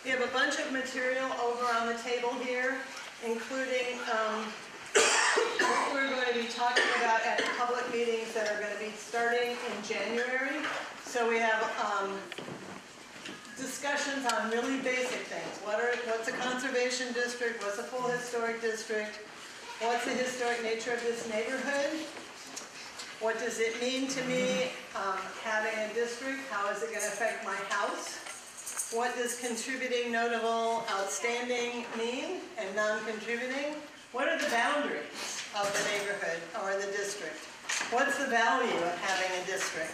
We have a bunch of material over on the table here, including what we're going to be talking about at the public meetings that are going to be starting in January. So we have discussions on really basic things. What's a conservation district? What's a full historic district? What's the historic nature of this neighborhood? What does it mean to me having a district? How is it going to affect my house? What does contributing, notable, outstanding mean and non-contributing? What are the boundaries of the neighborhood or the district? What's the value of having a district?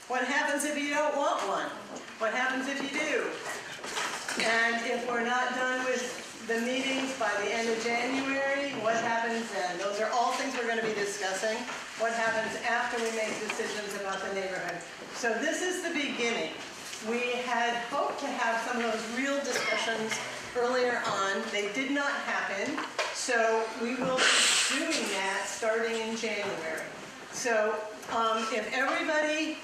What happens if you don't want one? What happens if you do? And if we're not done with the meetings by the end of January, what happens then? Those are all things we're going to be discussing. What happens after we make decisions about the neighborhood? So this is the beginning. We had hoped to have some of those real discussions earlier on. They did not happen, so we will be doing that starting in January. So if anybody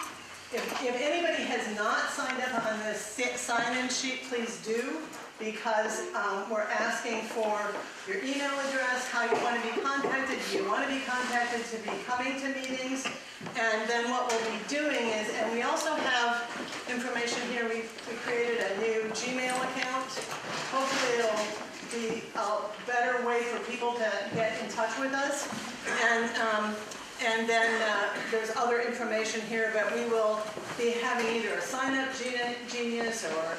has not signed up on this sign-in sheet, please do, because we're asking for your email address, how you want to be contacted. Do you want to be contacted to be coming to meetings? And then what we'll be doing is, and we also have information here, we created a new Gmail account. Hopefully it'll be a better way for people to get in touch with us. And then there's other information here, but we will be having either a sign-up Genius or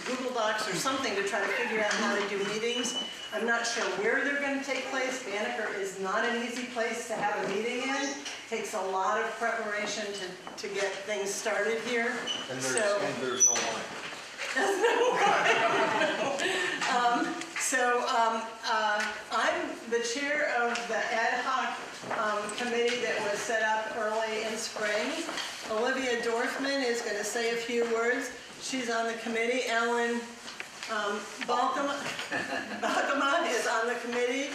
Google Docs or something to try to figure out how to do meetings. I'm not sure where they're going to take place. Banneker is not an easy place to have a meeting in. It takes a lot of preparation to get things started here. And there's no line. There's no line. I'm the chair of the ad hoc committee that was set up early in spring. Olivia Dorfman is going to say a few words. She's on the committee. Ellen Balkema is on the committee.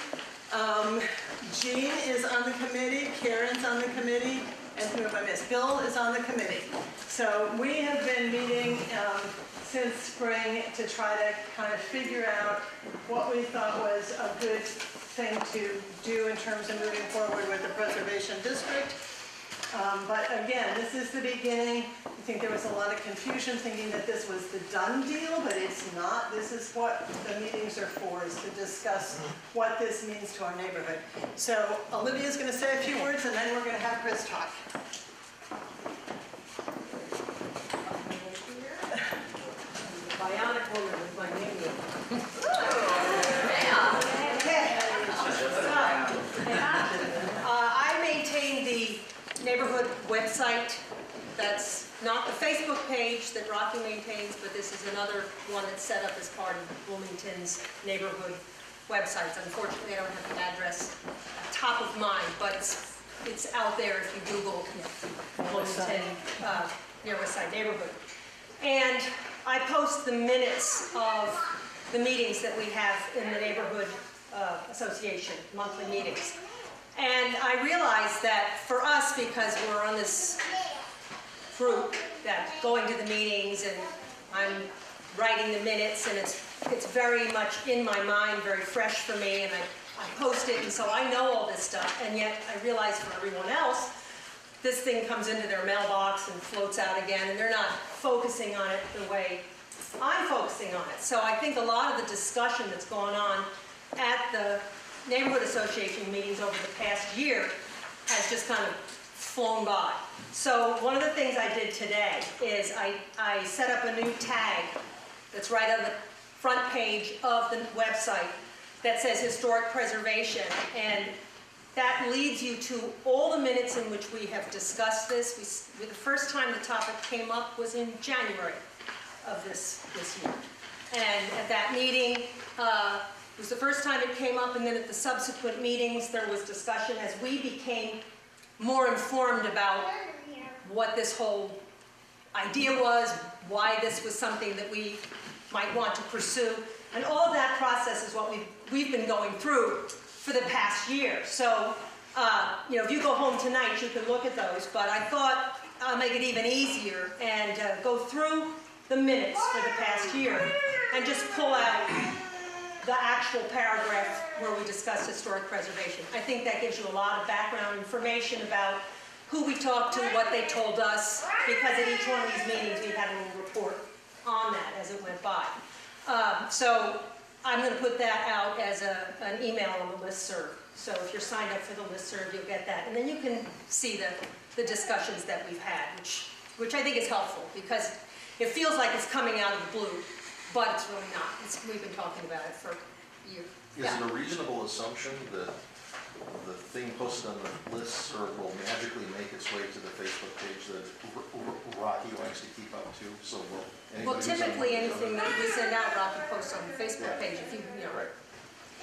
Jean is on the committee. Karen's on the committee. And who have I missed? Bill is on the committee. So we have been meeting since spring to try to kind of figure out what we thought was a good thing to do in terms of moving forward with the preservation district. But again, this is the beginning. I think there was a lot of confusion thinking that this was the done deal, but it's not. This is what the meetings are for, is to discuss what this means to our neighborhood. So Olivia's going to say a few words, and then we're going to have Chris talk. Bionic woman is my name. I maintain the neighborhood website. That's not the Facebook page that Rocky maintains, but this is another one that's set up as part of Bloomington's neighborhood websites. Unfortunately, I don't have the address top of mind, but it's out there if you Google Bloomington near West Side neighborhood. And I post the minutes of the meetings that we have in the neighborhood association, monthly meetings. And I realized that for us, because we're on this group that going to the meetings and I'm writing the minutes, and it's very much in my mind, very fresh for me, and I post it, and so I know all this stuff, and yet I realize for everyone else, this thing comes into their mailbox and floats out again, and they're not focusing on it the way I'm focusing on it. So I think a lot of the discussion that's gone on at the neighborhood association meetings over the past year has just kind of flown by. So one of the things I did today is I set up a new tag that's right on the front page of the website that says Historic Preservation, and that leads you to all the minutes in which we have discussed this. The first time the topic came up was in January of this year. And at that meeting, it was the first time it came up, and then at the subsequent meetings there was discussion as we became more informed about what this whole idea was, why this was something that we might want to pursue. And all of that process is what we've been going through for the past year. So, if you go home tonight, you can look at those, but I thought I'll make it even easier and go through the minutes for the past year. and just pull out the actual paragraph where we discuss historic preservation. I think that gives you a lot of background information about who we talked to, what they told us, because at each one of these meetings we had a little report on that as it went by. So I'm going to put that out as an email on the listserv. So if you're signed up for the listserv, you'll get that. And then you can see the discussions that we've had, which I think is helpful, because it feels like it's coming out of the blue, but it's really not. We've been talking about it for years. Is it a reasonable assumption that the thing posted on the listserv will magically make its way to the Facebook page that Rocky likes to keep up to? So Well, typically anything that we send out, Rocky posts on the Facebook page. If you know. Right.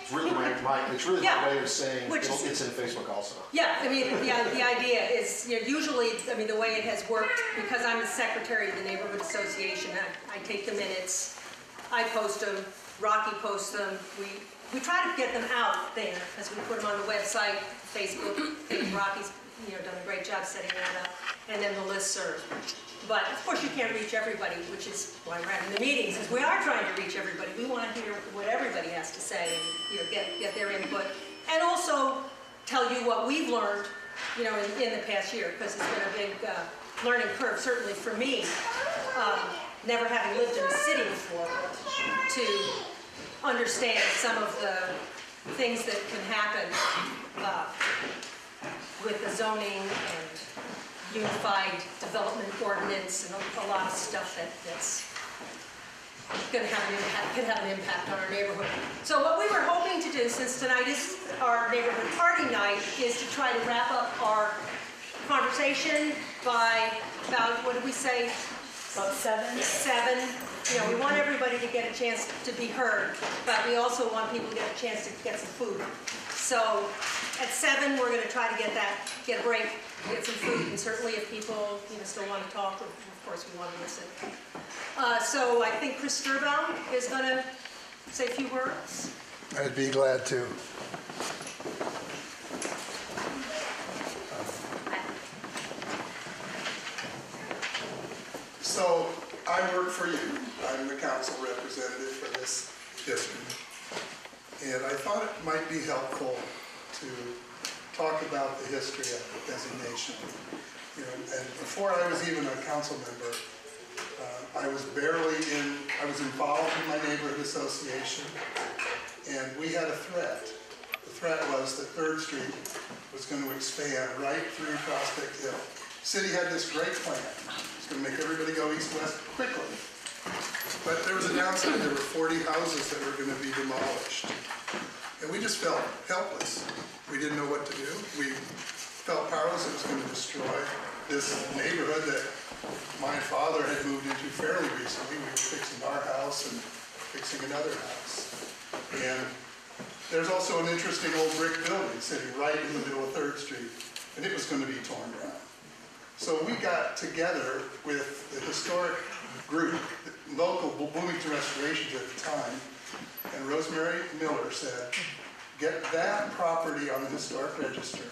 It's really my way of saying it's in Facebook also. Yeah, I mean, the idea is, usually, I mean, the way it has worked, because I'm the secretary of the neighborhood association, I take the minutes, I post them, Rocky posts them. We try to get them out there, because we put them on the website, Facebook page. Rocky's, done a great job setting that up, and then the listserv. But of course you can't reach everybody, which is why we're having the meetings, is we are trying to reach everybody. We want to hear what everybody has to say and get their input. And also tell you what we've learned, in the past year, because it's been a big learning curve, certainly for me, never having lived in a city before, to understand some of the things that can happen with the zoning and unified development ordinance and a lot of stuff that's going to have an impact on our neighborhood. So what we were hoping to do, since tonight is our neighborhood party night, is to try to wrap up our conversation by about, what did we say? About 7. 7. We want everybody to get a chance to be heard, but we also want people to get a chance to get some food. So at 7, we're going to try to get a break, get some food, and certainly if people still want to talk, of course we want to listen. So I think Chris Sturbaum is going to say a few words. I'd be glad to. So I work for you. I'm the council representative for this district. And I thought it might be helpful to talk about the history of the designation. And before I was even a council member, I was involved in my neighborhood association, and we had a threat. The threat was that 3rd Street was going to expand right through Prospect Hill. The city had this great plan. It's going to make everybody go east-west quickly. But there was a downside. There were 40 houses that were going to be demolished. And we just felt helpless. We didn't know what to do. We felt powerless. It was going to destroy this neighborhood that my father had moved into fairly recently. We were fixing our house and fixing another house. And there's also an interesting old brick building sitting right in the middle of 3rd Street, and it was going to be torn down. So we got together with the historic group, local Bloomington Restorations at the time, and Rosemary Miller said, get that property on the historic register,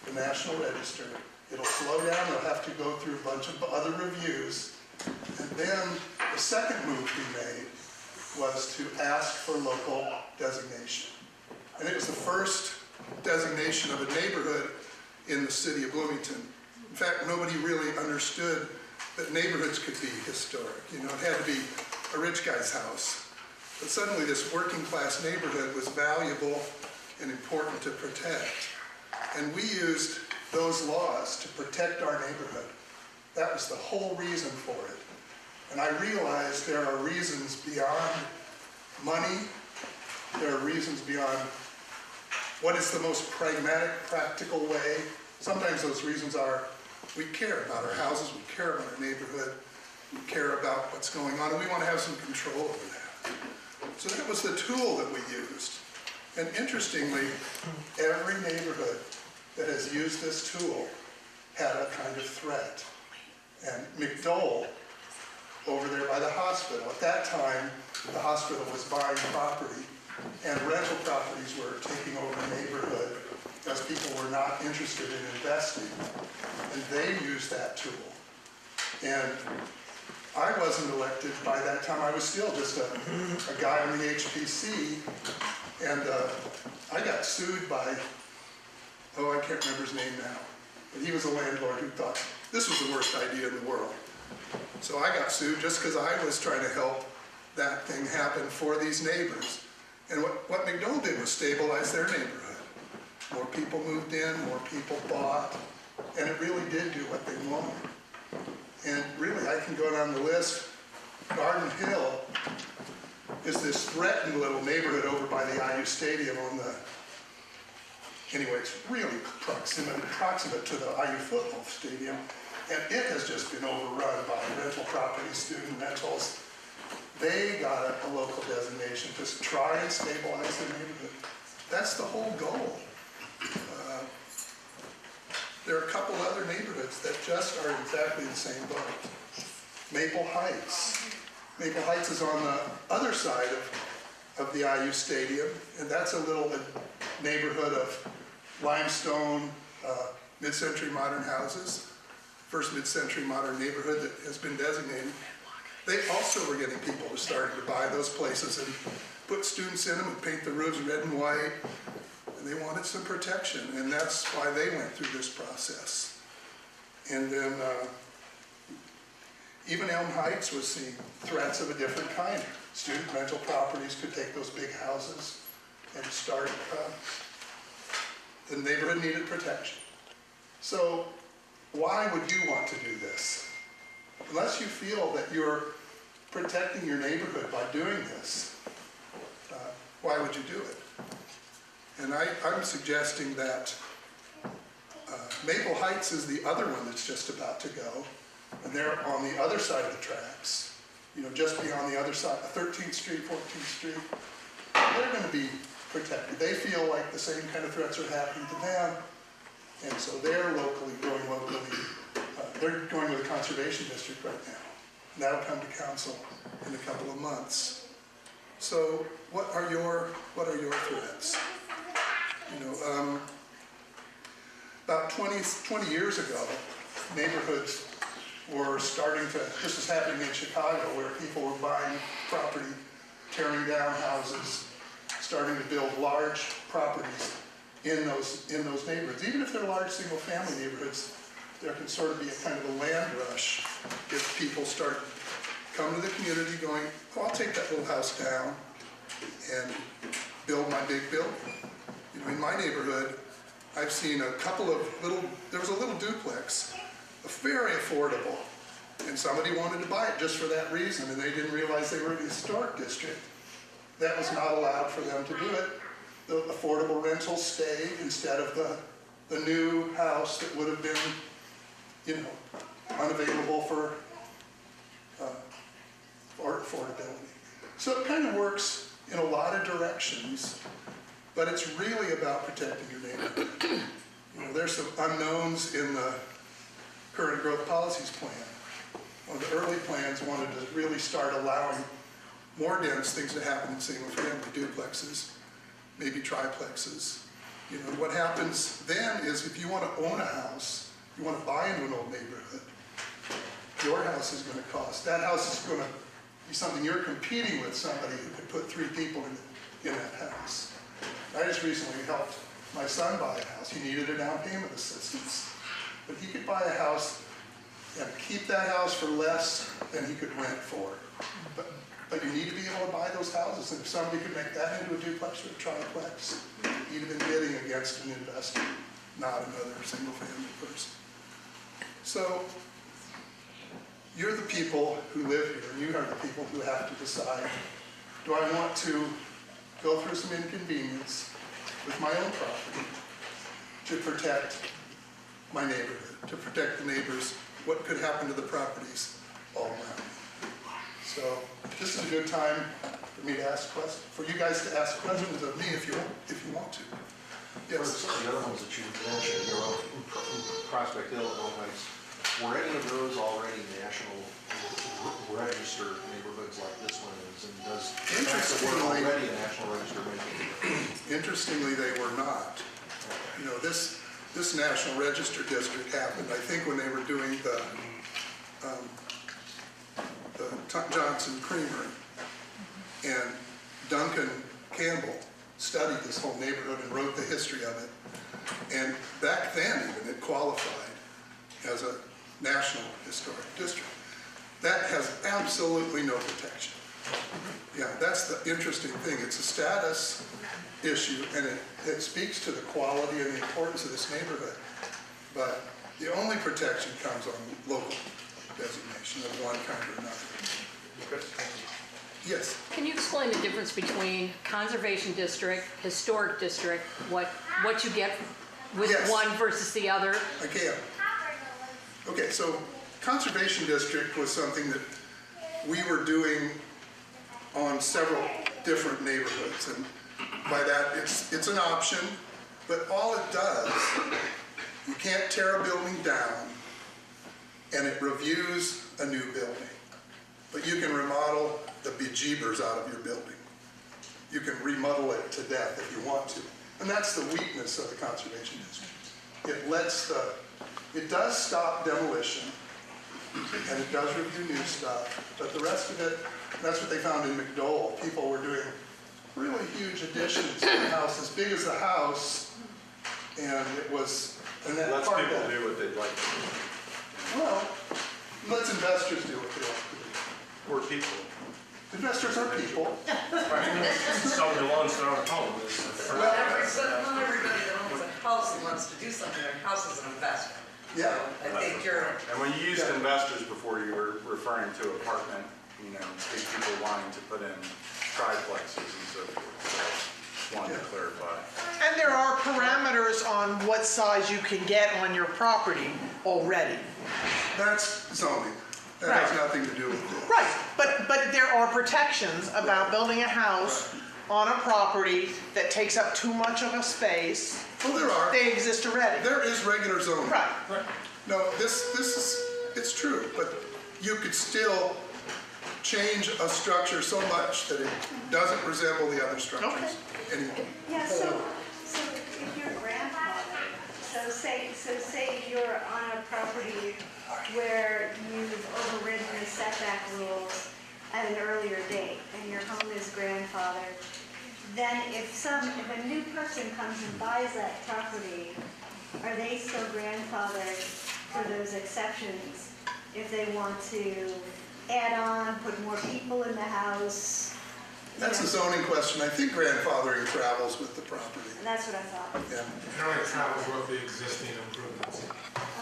the National Register. It'll slow down, they'll have to go through a bunch of other reviews. And then the second move we made was to ask for local designation. And it was the first designation of a neighborhood in the city of Bloomington. In fact, nobody really understood that neighborhoods could be historic. It had to be a rich guy's house. But suddenly this working class neighborhood was valuable and important to protect. And we used those laws to protect our neighborhood. That was the whole reason for it. And I realized there are reasons beyond money. There are reasons beyond what is the most pragmatic, practical way. Sometimes those reasons are we care about our houses, we care about our neighborhood, we care about what's going on, and we want to have some control over that. So that was the tool that we used. And interestingly, every neighborhood that has used this tool had a kind of threat. And McDowell, over there by the hospital, at that time, the hospital was buying property, and rental properties were taking over the neighborhood as people were not interested in investing. And they used that tool. And I wasn't elected by that time. I was still just a guy on the HPC, and I got sued by, oh, I can't remember his name now, but he was a landlord who thought this was the worst idea in the world. So I got sued just because I was trying to help that thing happen for these neighbors. And what McDowell did was stabilize their neighborhood. More people moved in, more people bought, and it really did do what they wanted. And really, I can go down the list. Garden Hill is this threatened little neighborhood over by the IU Stadium on the, anyway, it's really proximate to the IU football stadium. And it has just been overrun by rental properties, student rentals. They got a local designation to try and stabilize their neighborhood. That's the whole goal. There are a couple other neighborhoods that just are exactly the same boat. Maple Heights. Maple Heights is on the other side of the IU Stadium, and that's a little neighborhood of limestone, mid-century modern houses. First mid-century modern neighborhood that has been designated. They also were getting people who started to buy those places and put students in them and paint the roofs red and white. And they wanted some protection, and that's why they went through this process. And then even Elm Heights was seeing threats of a different kind. Student rental properties could take those big houses and start, the neighborhood needed protection. So why would you want to do this? Unless you feel that you're protecting your neighborhood by doing this, why would you do it? And I'm suggesting that Maple Heights is the other one that's just about to go, and they're on the other side of the tracks, you know, just beyond the other side, 13th Street, 14th Street. They're going to be protected. They feel like the same kind of threats are happening to them, and so they're going locally. They're going with a conservation district right now. And that'll come to council in a couple of months. So what are your threats? You know, about 20 years ago, neighborhoods were starting to, this was happening in Chicago, where people were buying property, tearing down houses, starting to build large properties in those neighborhoods. Even if they're large single-family neighborhoods, there can sort of be a kind of a land rush if people start coming to the community going, oh, I'll take that little house down and build my big building. You know, in my neighborhood, I've seen a couple of there was a little duplex, very affordable, and somebody wanted to buy it just for that reason, and they didn't realize they were in a historic district. That was not allowed for them to do it. The affordable rentals stayed instead of the new house that would have been, you know, unavailable for affordability. So it kind of works in a lot of directions, but it's really about protecting your neighborhood. You know, there's some unknowns in the current growth policies plan. One of the early plans wanted to really start allowing more dense things to happen in single-family duplexes, maybe triplexes. You know, what happens then is if you want to own a house, you want to buy into an old neighborhood, your house is going to cost. That house is going to be something you're competing with somebody who could put 3 people in that house. I just recently helped my son buy a house. He needed a down payment assistance. But he could buy a house and keep that house for less than he could rent for. But you need to be able to buy those houses. And if somebody could make that into a duplex or a triplex, he'd have been bidding against an investor, not another single-family person. So you're the people who live here, and you are the people who have to decide, do I want to go through some inconvenience with my own property to protect my neighborhood, to protect the neighbors, what could happen to the properties all around. So this is a good time for me to ask questions, for you guys to ask questions of me if you want to. Yes. The other ones that you mentioned, you know, Prospect Hill, Heights, were any of those already national register neighborhoods like this one is? And does the fact that we're already a national register make Interestingly, they were not. You know, this National Register District happened, I think, when they were doing the Johnson Creamery. And Duncan Campbell studied this whole neighborhood and wrote the history of it. And back then even, it qualified as a National Historic District. That has absolutely no protection. Yeah, that's the interesting thing. It's a status issue, and it speaks to the quality and the importance of this neighborhood. But the only protection comes on local designation of one kind or another. Yes? Can you explain the difference between conservation district, historic district, what you get with Yes. one versus the other? I can. Okay, so conservation district was something that we were doing on several different neighborhoods, and by that it's an option, but all it does, you can't tear a building down, and it reviews a new building, but you can remodel the bejeebers out of your building. You can remodel it to death if you want to, and that's the weakness of the conservation district. It does stop demolition, and it does review new stuff, but the rest of it, that's what they found in McDowell. People were doing really huge additions to the house, as big as the house, and it was, and that Lets part people of that, do what they'd like to do. well, lets investors do what they like to do. Or people. Investors are people. Somebody belongs to our home. Well, Not everybody that owns a house and wants to do something, their house is an investment. yeah, I think you're, And when you used investors before, you were referring to apartment, big people wanting to put in triplexes and so forth. So, wanted to clarify. And there are parameters on what size you can get on your property already. that's zoning. That has Right. nothing to do with this. Right, but there are protections about building a house on a property that takes up too much of a space. Well, there are. They exist already. There is regular zoning. Right. No, this is, it's true, but you could still change a structure so much that it doesn't resemble the other structures anymore. Yeah, so if your grandfather, so say you're on a property where you've overridden the setback rules at an earlier date and your home is grandfathered, then if a new person comes and buys that property, are they still grandfathered for those exceptions if they want to add on, put more people in the house? That's a zoning question. I think grandfathering travels with the property. That's what I thought. Yeah. It only travels with the existing improvements.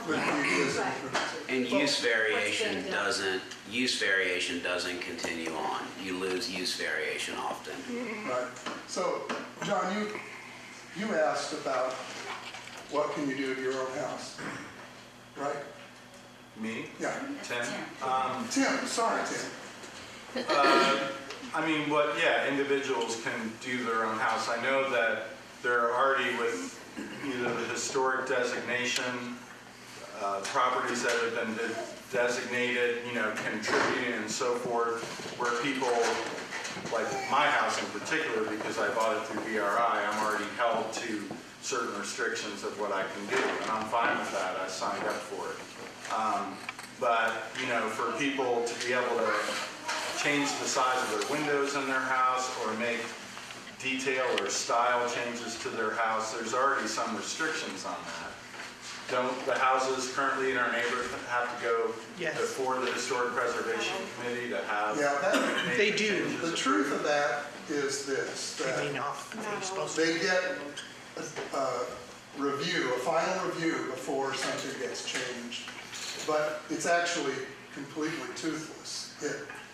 With the existing Right. improvements. And what's been use variation doesn't continue on. You lose use variation often. Right. So, John, you asked about what can you do to your own house, right? Me? Yeah. Tim? Tim, sorry, Tim. Individuals can do their own house. I know that they're already with either the historic designation, properties that have been designated, contributing and so forth, where people, like my house in particular, because I bought it through BRI, I'm already held to certain restrictions of what I can do, and I'm fine with that. I signed up for it. But for people to be able to change the size of their windows in their house or make detail or style changes to their house, there's already some restrictions on that. Don't the houses currently in our neighborhood have to go Yes. before the Historic Preservation Committee to have? Yeah, major They do. changes the truth of that is this, They that may not. They're supposed to. they get a final review before something gets changed, but it's actually completely toothless.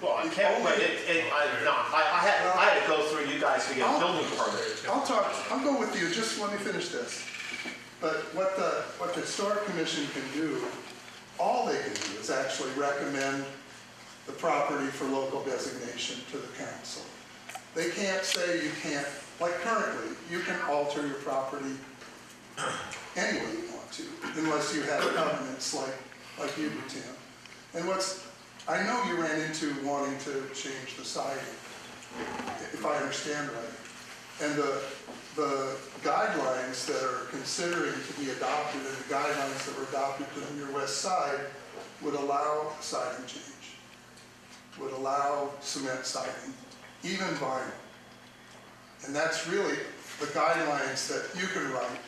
Well, I can't, but I had to go through you guys to get a building permit. I'll go with you, just let me finish this. But what the Historic Commission can do, all they can do is actually recommend the property for local designation to the council. They can't say you can't, like currently, you can alter your property any way you want to, unless you have covenants like you do, Tim. And I know you ran into wanting to change the siding, if I understand right. And the guidelines that are considering to be adopted and the guidelines that were adopted on your west side would allow a siding change. would allow cement siding, even vinyl. And that's really the guidelines that you can write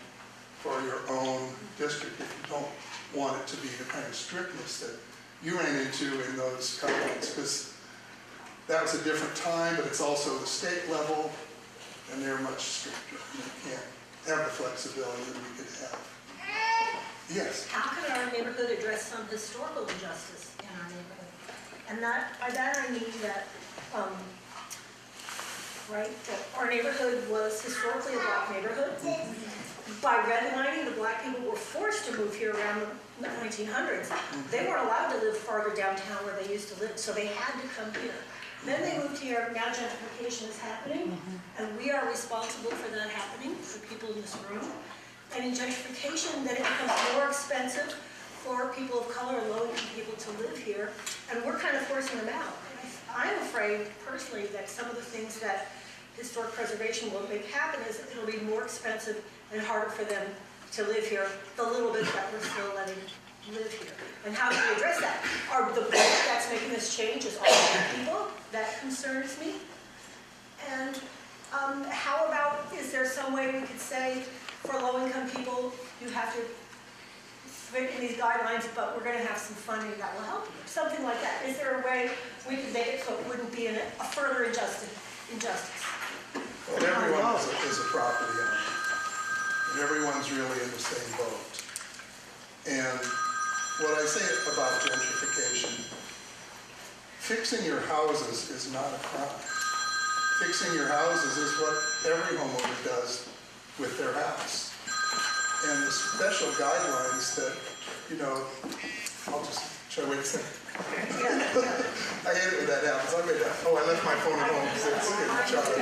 for your own district if you don't want it to be the kind of strictness that you ran into in those guidelines, because that was a different time, but it's also the state level, and they're much stricter. You can't have the flexibility that we could have. Yes? How can our neighborhood address some historical injustice in our neighborhood? And by that I mean that, that our neighborhood was historically a black neighborhood. By redlining, the black people were forced to move here around the 1900s. They weren't allowed to live farther downtown where they used to live, so they had to come here. Then they moved here, now gentrification is happening, and we are responsible for that happening, for people in this room. And in gentrification, then it becomes more expensive for people of color and low-income people to live here, and we're kind of forcing them out. I'm afraid, personally, that some of the things that historic preservation will make happen is it'll be more expensive and harder for them to live here, the little bit that we're still letting live here. And how do we address that? The board that's making this change is all black people. That concerns me. And how about, is there some way we could say, for low-income people, you have to fit in these guidelines, but we're going to have some funding that will help you? Something like that. Is there a way we could make it so it wouldn't be a further injustice? Well, everyone is a property owner, and everyone's really in the same boat. And what I say about gentrification, fixing your houses is not a crime. Fixing your houses is what every homeowner does with their house. And the special guidelines that, I'll just, should I wait a second? I hate it when that happens. I left my phone at home because it's in the charge.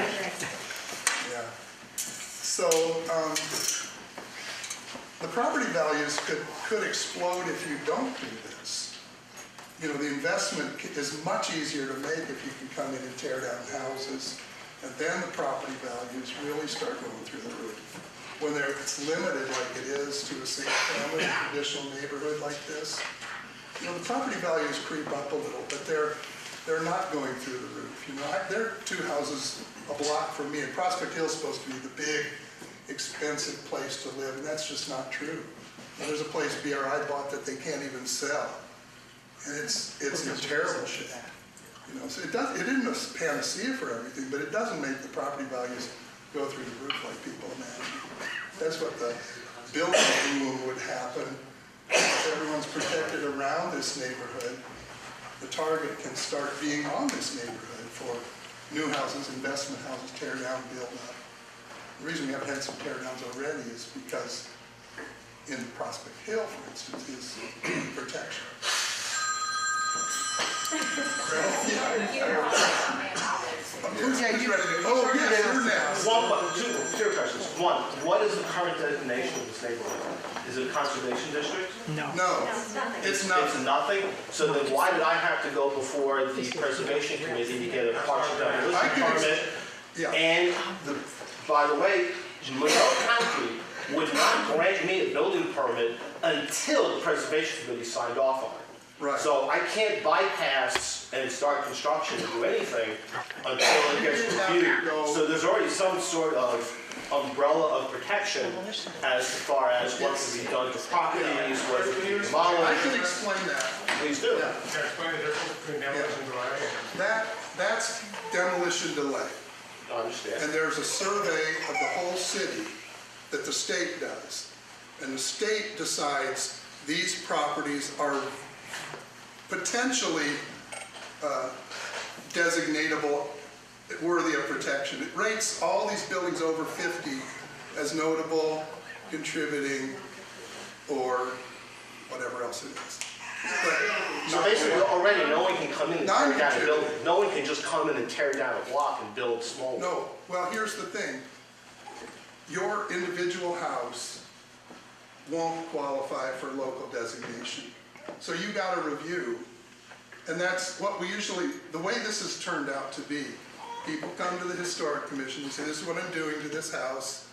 Yeah. So, the property values could explode if you don't do this. The investment is much easier to make if you can come in and tear down houses, and then the property values really start going through the roof. When it's limited like it is to a single-family, traditional neighborhood like this, the property values creep up a little, but they're not going through the roof. There are two houses a block from me, and Prospect Hill is supposed to be the big, expensive place to live, and that's just not true. There's a place BRI bought that they can't even sell, and it's in terrible shape. So it isn't a panacea for everything, but it doesn't make the property values go through the roof like people imagine. That's what the building boom would happen. If everyone's protected around this neighborhood, the target can start being on this neighborhood for new houses, investment houses, tear down, build up. The reason we haven't had some tear downs already is because in Prospect Hill, for instance, is protection. Two questions. One, what is the current designation of this neighborhood? Is it a conservation district? No, It's nothing? So then why did I have to go before the preservation committee to get a partial demolition permit? And by the way, Monroe County would not grant me a building permit until the preservation committee signed off on it. Right. So I can't bypass and start construction or do anything until it gets reviewed. So there's already some sort of umbrella of protection as far as what can be done to properties, whether it be demolished. I can explain that. Please do. Can I explain the difference between demolition and delay? That's demolition delay. I understand. And there's a survey of the whole city that the state does. And the state decides these properties are potentially designatable, worthy of protection. It rates all these buildings over 50 as notable, contributing, or whatever else it is. So basically already no one can come in and tear down a building. No one can just come in and tear down a block and build small. No, well, here's the thing. Your individual house won't qualify for local designation. So you got a review, and that's what we usually, the way this has turned out to be, people come to the Historic Commission and say, this is what I'm doing to this house.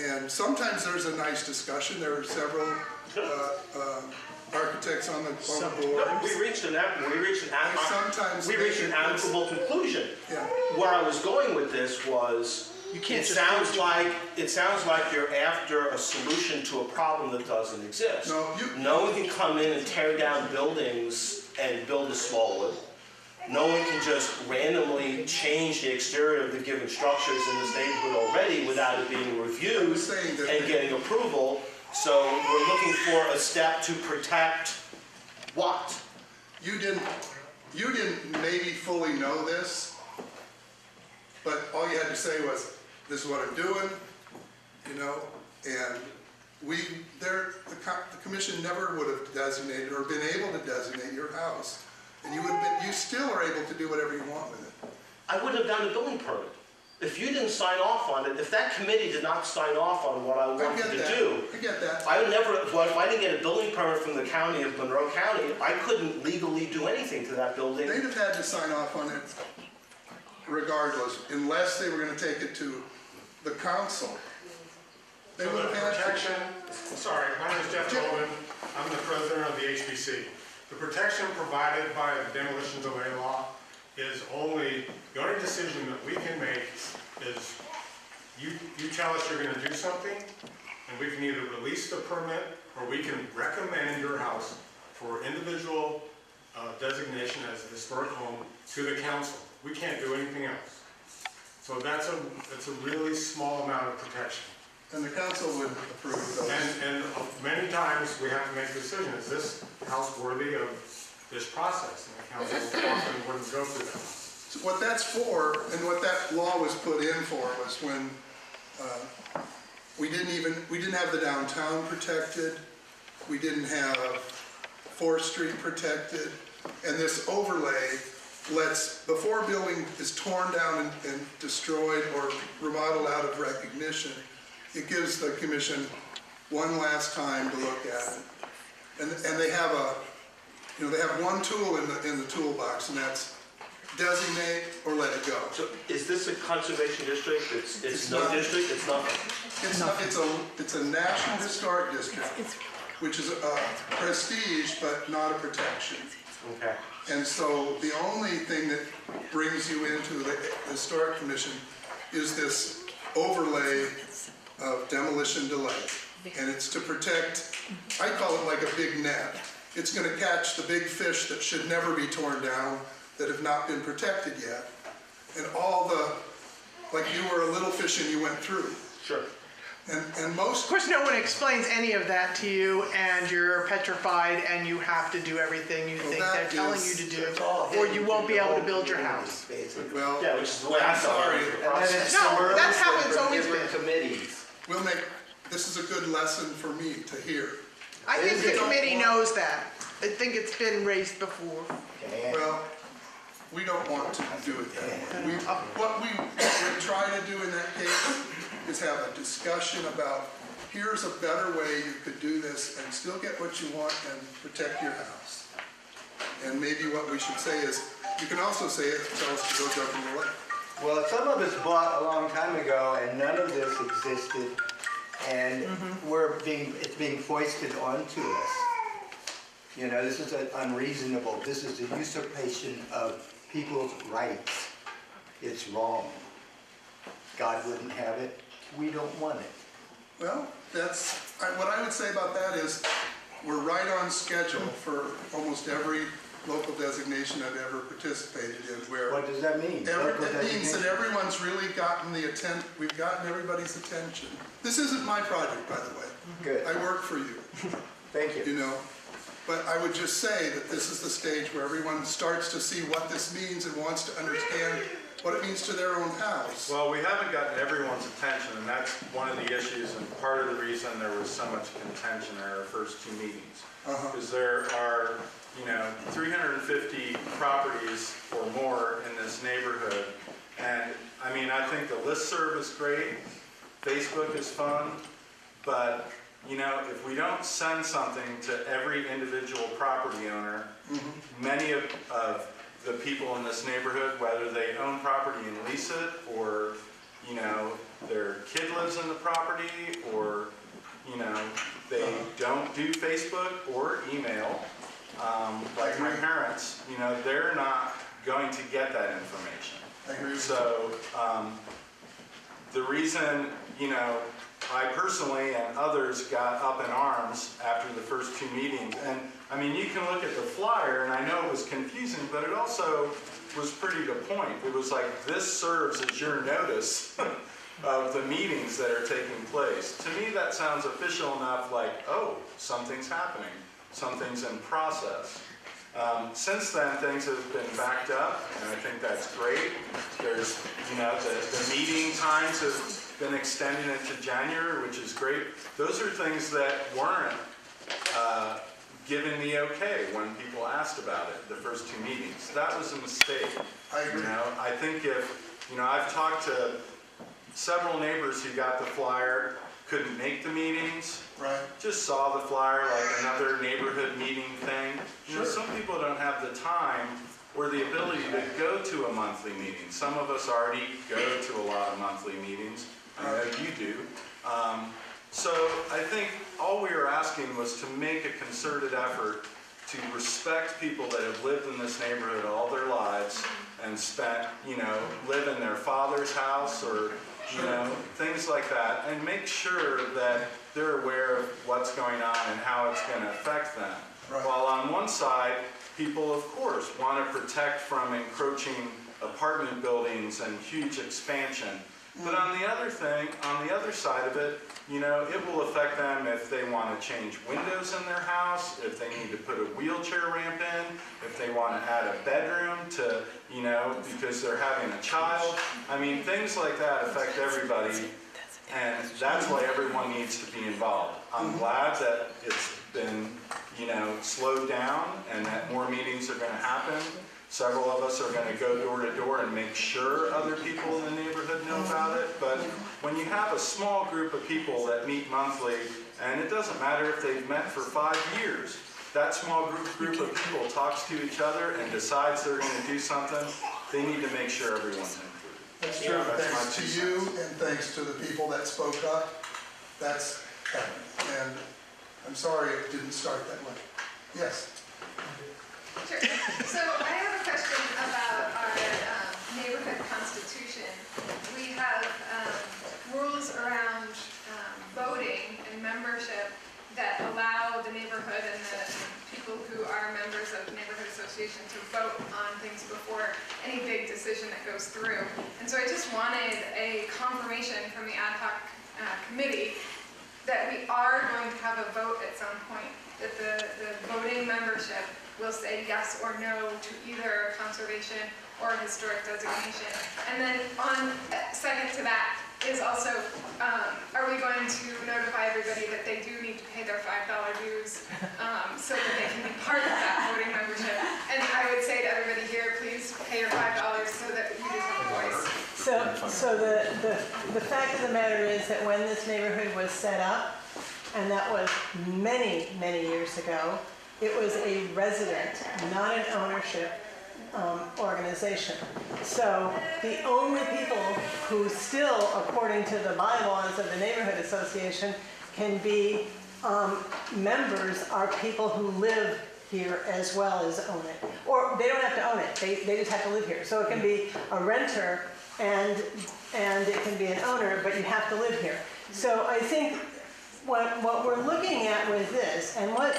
And sometimes there's a nice discussion. There are several architects on the board. No, we reached an amicable conclusion. Yeah. Where I was going with this was, it sounds like you're after a solution to a problem that doesn't exist. No one can come in and tear down buildings and build a small one. No one can just randomly change the exterior of the given structures in this neighborhood already without it being reviewed and getting approval. So we're looking for a step to protect what? You didn't maybe fully know this, but all you had to say was, this is what I'm doing, you know, and the commission never would have designated or been able to designate your house. And you still are able to do whatever you want with it. I wouldn't have done a building permit. If you didn't sign off on it, if that committee did not sign off on what I wanted to do, I get that. if I didn't get a building permit from the county of Monroe County, I couldn't legally do anything to that building. They'd have had to sign off on it regardless, unless they were going to take it to the council. They would have had protection. Sorry, my name is Jeff Goldman. I'm the president of the HBC. The protection provided by the demolition delay law is the only decision that we can make is you tell us you're going to do something, and we can either release the permit or we can recommend your house for individual designation as a historic home to the council. We can't do anything else. So that's a really small amount of protection. And the council would approve those. And many times we have to make a decision, is this house worthy of this process? And the council often wouldn't go through that. So what that's for, and what that law was put in for, was when we didn't have the downtown protected, we didn't have 4th Street protected, and this overlay lets, before a building is torn down and destroyed or remodeled out of recognition, it gives the commission one last time to look at it. And they have they have one tool in the toolbox, and that's designate or let it go. So is this a conservation district? It's no district? It's nothing? It's a national historic district, which is a prestige but not a protection. Okay. And so the only thing that brings you into the Historic Commission is this overlay of demolition delay. And it's to protect, I call it like a big net. It's going to catch the big fish that should never be torn down, that have not been protected yet. And all the, like you were a little fish and you went through. Sure. And most... Of course, no one explains any of that to you, and you're petrified, and you have to do everything you think they're telling you to do, or you won't be able to build your house. Well, yeah, which is the way I'm sorry. No, that's how it's always been. Committees. This is a good lesson for me to hear. I think the committee knows that. I think it's been raised before. Well, we don't want to do it that way. What we try to do in that case is have a discussion about, here's a better way you could do this and still get what you want and protect your house. And maybe what we should say is, you can also say it, tell us to go jump in the lake. Well, some of us bought a long time ago and none of this existed, and it's being foisted onto us. You know, this is unreasonable. This is a usurpation of people's rights. It's wrong. God wouldn't have it. We don't want it. Well, what I would say about that is we're right on schedule for almost every local designation I've ever participated in. What does that mean? It means that everyone's really gotten we've gotten everybody's attention. This isn't my project, by the way. Good. I work for you. Thank you. You know, but I would just say that this is the stage where everyone starts to see what this means and wants to understand what it means to their own house. Well, we haven't gotten everyone's attention, and that's one of the issues, and part of the reason there was so much contention in our first 2 meetings. Because there are, 350 properties or more in this neighborhood, and I mean, I think the listserv is great, Facebook is fun, but if we don't send something to every individual property owner, many of the people in this neighborhood, whether they own property and lease it, or their kid lives in the property, or they don't do Facebook or email, like my parents, you know, they're not going to get that information. I agree with So, the reason, you know, I personally and others got up in arms after the first 2 meetings, and I mean, you can look at the flyer, and I know it was confusing, but it also was pretty to point. It was like, this serves as your notice of the meetings that are taking place. To me, that sounds official enough, like, oh, something's happening, something's in process. Since then, things have been backed up, and I think that's great. There's, you know, the meeting times have been extended into January, which is great. Those are things that weren't given the okay when people asked about it, the first 2 meetings. That was a mistake. I agree. You know, I think if, you know, I've talked to several neighbors who got the flyer, couldn't make the meetings, Right. just saw the flyer like another neighborhood meeting thing. You know, Sure. some people don't have the time or the ability to go to a monthly meeting. Some of us already go to a lot of monthly meetings. I know you do. So I think all we were asking was to make a concerted effort to respect people that have lived in this neighborhood all their lives and spent, you know, live in their father's house or, you know, things like that, and make sure that they're aware of what's going on and how it's going to affect them. Right. While on one side, people, of course, want to protect from encroaching apartment buildings and huge expansion. But on the other side of it, you know, it will affect them if they want to change windows in their house, if they need to put a wheelchair ramp in, if they want to add a bedroom to, you know, because they're having a child. I mean, things like that affect everybody, and that's why everyone needs to be involved. I'm glad that it's been, you know, slowed down and that more meetings are going to happen. Several of us are going to go door to door and make sure other people in the neighborhood know about it. But when you have a small group of people that meet monthly, and it doesn't matter if they've met for 5 years, that small group of people talks to each other and decides they're going to do something, they need to make sure everyone's included. That's true. That's my Thanks to 2 you cents. and thanks to the people that spoke up. That's happened. And I'm sorry it didn't start that way. Yes. Sure. So I have a question about our neighborhood constitution. We have rules around voting and membership that allow the neighborhood and the people who are members of the neighborhood association to vote on things before any big decision that goes through. And so I just wanted a confirmation from the ad hoc committee that we are going to have a vote at some point, that the voting membership will say yes or no to either conservation or historic designation. And then second to that is also, are we going to notify everybody that they do need to pay their $5 dues so that they can be part of that voting membership? And I would say to everybody here, please pay your $5 so that you do have a voice. So the fact of the matter is that when this neighborhood was set up, and that was many, many years ago, it was a resident, not an ownership organization. So the only people who still, according to the bylaws of the neighborhood association, can be members are people who live here as well as own it. Or they don't have to own it, they just have to live here. So it can be a renter and it can be an owner, but you have to live here. So I think what we're looking at with this, and what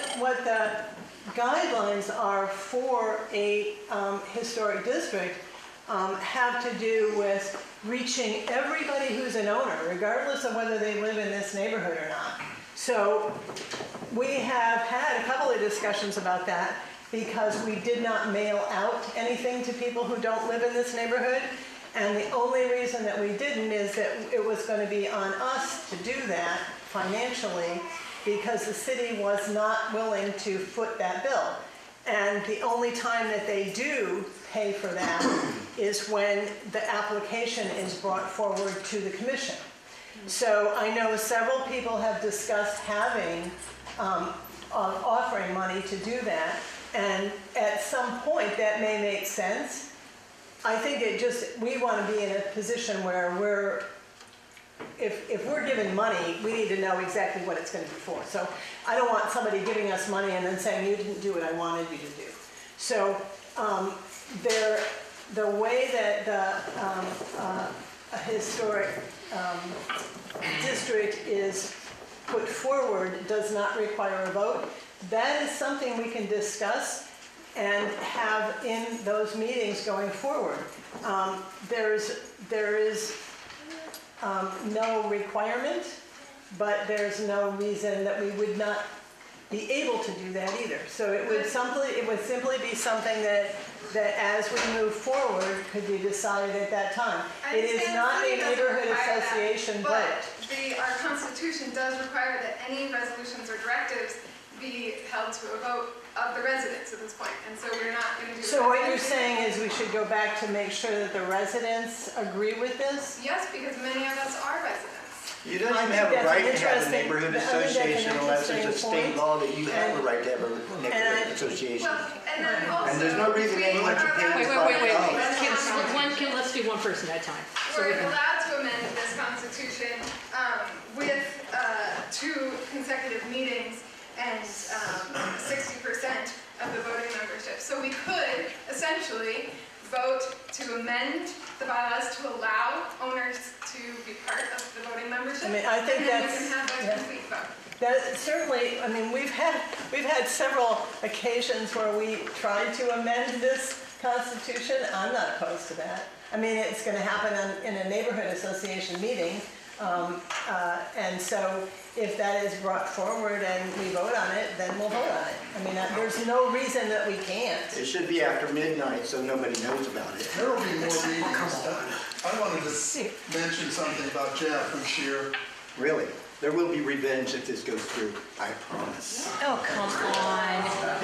the guidelines are for a historic district have to do with reaching everybody who's an owner, regardless of whether they live in this neighborhood or not. So we have had a couple of discussions about that because we did not mail out anything to people who don't live in this neighborhood. And the only reason that we didn't is that it was going to be on us to do that financially because the city was not willing to foot that bill. And the only time that they do pay for that is when the application is brought forward to the commission. So I know several people have discussed having, offering money to do that. And at some point that may make sense. I think we want to be in a position where we're if we're given money, we need to know exactly what it's gonna be for. So I don't want somebody giving us money and then saying, you didn't do what I wanted you to do. So, the way that a historic district is put forward does not require a vote. That is something we can discuss and have in those meetings going forward. There is no requirement, but there's no reason that we would not be able to do that either. So it would simply be something that as we move forward could be decided at that time. It is not a neighborhood association vote. But our Constitution does require that any resolutions or directives be held to a vote of the residents at this point, and so we're not going to do that. So what you're saying is we should go back to make sure that the residents agree with this? Yes, because many of us are residents. You don't even have a right to have a neighborhood association unless there's a state law that you have a right to have a neighborhood association. Well, and then also, And there's no reason anyone should pay Wait, $5. let's do one person at a time. we're allowed to amend this Constitution with 2 consecutive meetings and 60% of the voting membership. So we could essentially vote to amend the bylaws to allow owners to be part of the voting membership. I mean, I think and then that's- we can have a complete vote. That certainly, I mean, we've had several occasions where we tried to amend this Constitution. I'm not opposed to that. I mean, it's going to happen in a neighborhood association meeting. And so if that is brought forward and we vote on it, then we'll vote on it. I mean, there's no reason that we can't. It should be after midnight so nobody knows about it. There will be more meetings. I wanted to mention something about Jeff, who's here. Really. There will be revenge if this goes through, I promise. Oh, come on.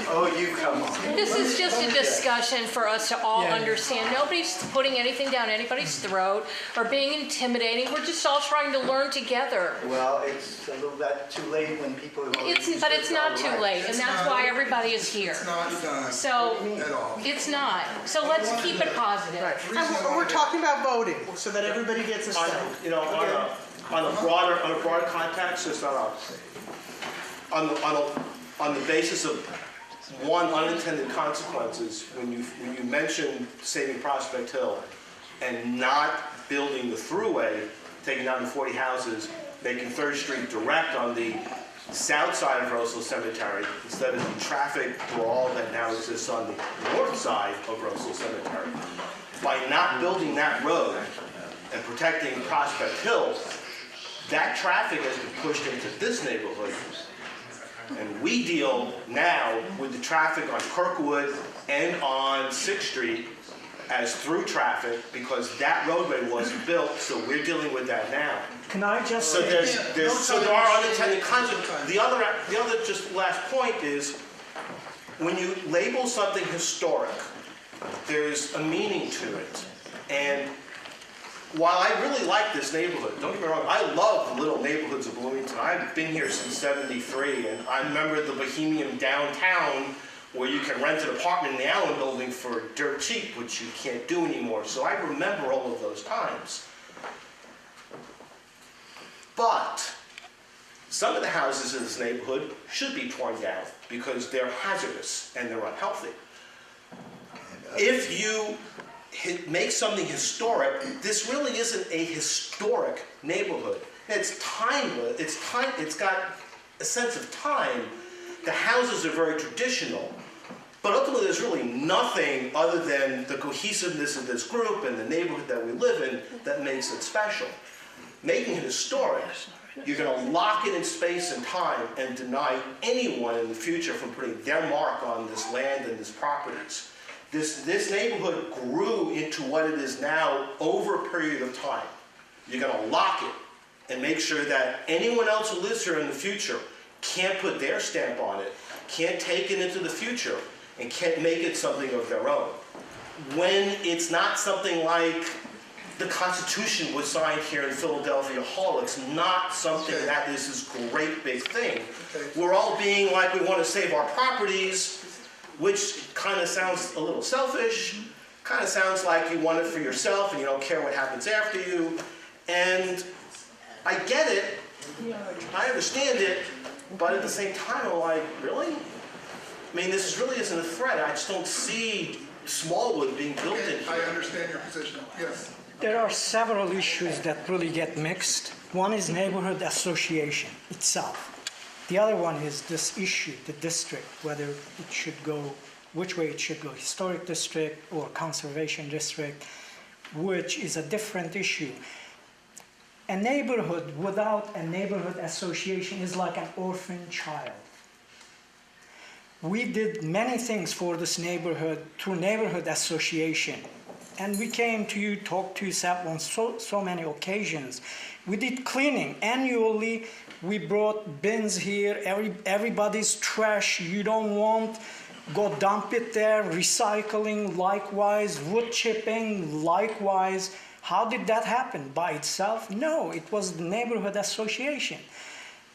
Oh, you come on. This is just a discussion for us to all understand. Nobody's putting anything down anybody's throat or being intimidating. We're just all trying to learn together. Well, it's a little bit too late when people have already But it's not too late, and that's why everybody is here. It's not done So, at all. it's not. So let's keep it positive. And we're talking about voting, so that everybody gets a say. You know, on a broader context, just on the basis of one, unintended consequences, when you mention saving Prospect Hill and not building the thruway, taking down the 40 houses, making 3rd Street direct on the south side of Roseville Cemetery instead of the traffic brawl that now exists on the north side of Roseville Cemetery. By not building that road and protecting Prospect Hill, that traffic has been pushed into this neighborhood. And we deal now with the traffic on Kirkwood and on 6th Street as through traffic because that roadway wasn't built, so we're dealing with that now. Can I just So say? there are unintended consequences. The other just last point is when you label something historic, there's a meaning to it. And while I really like this neighborhood, don't get me wrong, I love the little neighborhoods of Bloomington. I've been here since '73, and I remember the bohemian downtown where you can rent an apartment in the Allen building for dirt cheap, which you can't do anymore. So I remember all of those times. But some of the houses in this neighborhood should be torn down because they're hazardous and they're unhealthy. If you make something historic, this really isn't a historic neighborhood. It's timeless. It's got a sense of time. The houses are very traditional, but ultimately there's really nothing other than the cohesiveness of this group and the neighborhood that we live in that makes it special. Making it historic, you're going to lock it in space and time and deny anyone in the future from putting their mark on this land and these properties. This neighborhood grew into what it is now over a period of time. You're going to lock it and make sure that anyone else who lives here in the future can't put their stamp on it, can't take it into the future, and can't make it something of their own. When it's not something like the Constitution was signed here in Philadelphia Hall, it's not something that is this great big thing. We're all being like we want to save our properties, which kind of sounds a little selfish, kind of sounds like you want it for yourself and you don't care what happens after you. And I get it, I understand it, but at the same time, I'm like, really? I mean, this really isn't a threat. I just don't see Smallwood being built in Okay, I here. understand your position, yes. There are several issues that really get mixed. One is neighborhood association itself. The other one is this issue, the district, whether it should go, which way it should go, historic district or conservation district, which is a different issue. A neighborhood without a neighborhood association is like an orphan child. We did many things for this neighborhood through neighborhood association. And we came to you, talked to you on so many occasions. We did cleaning. Annually, we brought bins here, everybody's trash you don't want, go dump it there, recycling likewise, wood chipping likewise. How did that happen? By itself? No, it was the neighborhood association.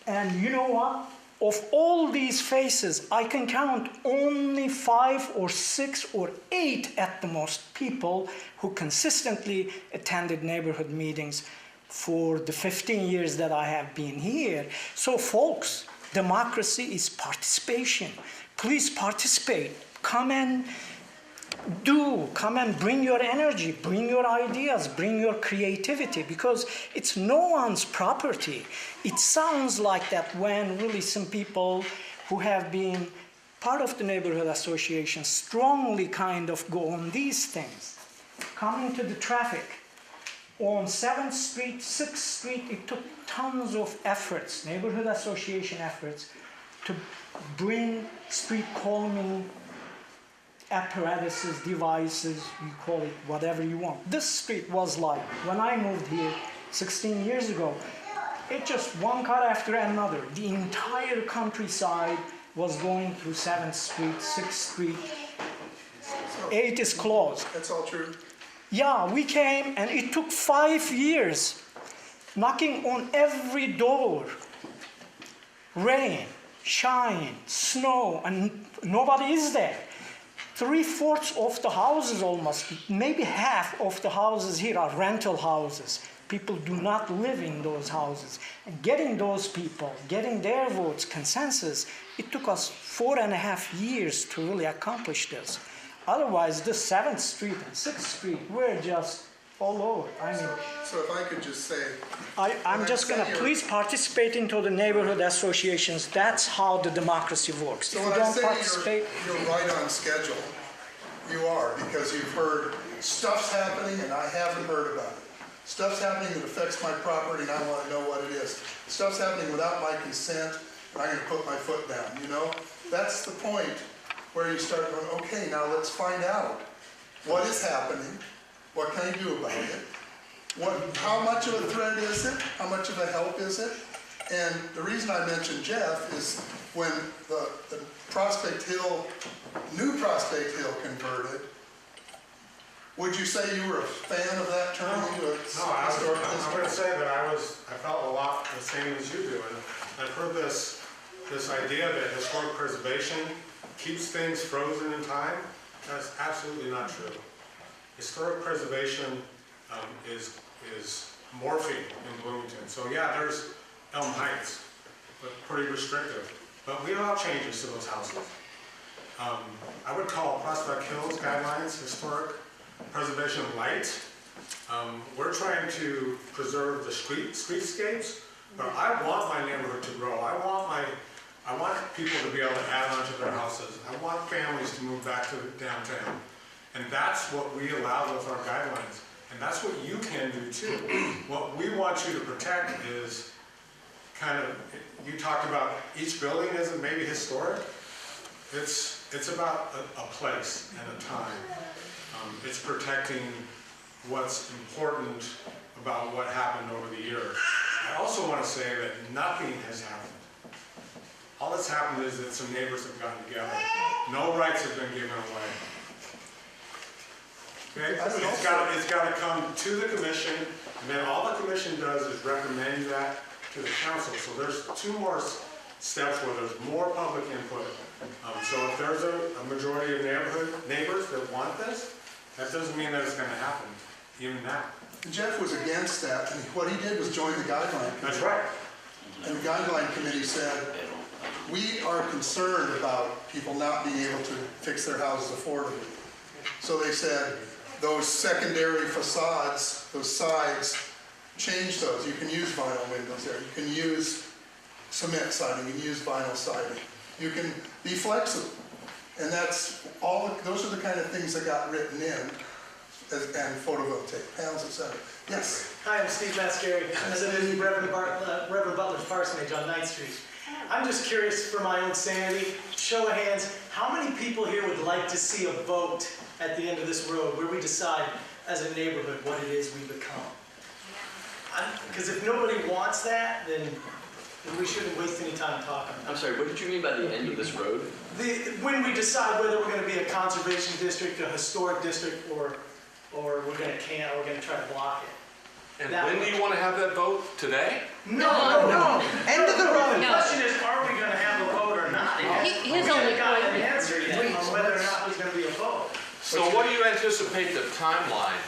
And you know what? Of all these faces, I can count only 5 or 6 or 8 at the most people who consistently attended neighborhood meetings for the 15 years that I have been here. So folks, democracy is participation. Please participate. Come and bring your energy, bring your ideas, bring your creativity, because it's no one's property. It sounds like that when really some people who have been part of the neighborhood association strongly kind of go on these things. Coming to the traffic, on 7th Street, 6th Street, it took tons of efforts, neighborhood association efforts, to bring street calming apparatuses, devices, you call it whatever you want. This street was like, when I moved here 16 years ago, it just one car after another. The entire countryside was going through 7th Street, 6th Street. 8 is closed. That's all true. Yeah, we came and it took 5 years, knocking on every door. Rain, shine, snow, and nobody is there. 3/4 of the houses almost, maybe half of the houses here are rental houses. People do not live in those houses. And getting those people, getting their votes, consensus, it took us 4.5 years to really accomplish this. Otherwise, the 7th Street and 6th Street were just all over. I mean, So if I could just say, I'm just going to please participate into the neighborhood associations. That's how the democracy works. so If you when I don't say participate, you're right on schedule, you are, because you've heard stuff's happening and I haven't heard about it. Stuff's happening that affects my property and I want to know what it is. Stuff's happening without my consent and I'm going to put my foot down, you know? That's the point where you start going, okay, now let's find out what is happening, what can I do about it, how much of a threat is it, how much of a help is it? And the reason I mentioned Jeff is when the Prospect Hill, new Prospect Hill converted, would you say you were a fan of that turning into a historic district? I'm going to say that I felt a lot the same as you do. And I've heard this idea that historic preservation keeps things frozen in time. That's absolutely not true. Historic preservation is morphing in Bloomington. So yeah, there's Elm Heights, but pretty restrictive. But we allow changes to those houses. I would call Prospect Hills guidelines historic preservation light. We're trying to preserve the streetscapes, but I want my neighborhood to grow. I want people to be able to add on to their houses. I want families to move back to downtown. And that's what we allow with our guidelines. And that's what you can do too. What we want you to protect is kind of, you talked about each building isn't maybe historic. It's about a place and a time. It's protecting what's important about what happened over the years. I also want to say that nothing has happened. All that's happened is that some neighbors have gotten together. No rights have been given away. Okay? It's got to come to the commission, and then all the commission does is recommend that to the council. So there's 2 more steps where there's more public input. So if there's a majority of neighbors that want this, that doesn't mean that it's going to happen. even now. Jeff was against that, and what he did was join the guideline committee. That's right. And the guideline committee said, we are concerned about people not being able to fix their houses affordably. So they said, those secondary facades, those sides, change those. You can use vinyl windows there. You can use cement siding, you can use vinyl siding. You can be flexible. And that's all, those are the kind of things that got written in, and photovoltaic panels, etc. Yes? Hi, I'm Steve Mascari. I live in Reverend Butler's parsonage on 9th Street. I'm just curious for my own sanity, show of hands, how many people here would like to see a vote at the end of this road where we decide as a neighborhood what it is we become? Because if nobody wants that, then we shouldn't waste any time talking. I'm sorry, what did you mean by the end of this road? When we decide whether we're going to be a conservation district, a historic district, or we're going to try to block it. And when do you want to have that vote? Today? No. End of the road. The question is, are we going to have a vote or not? His We only haven't gotten point- an answer yet on whether or not there's going to be a vote. So what do you anticipate the timeline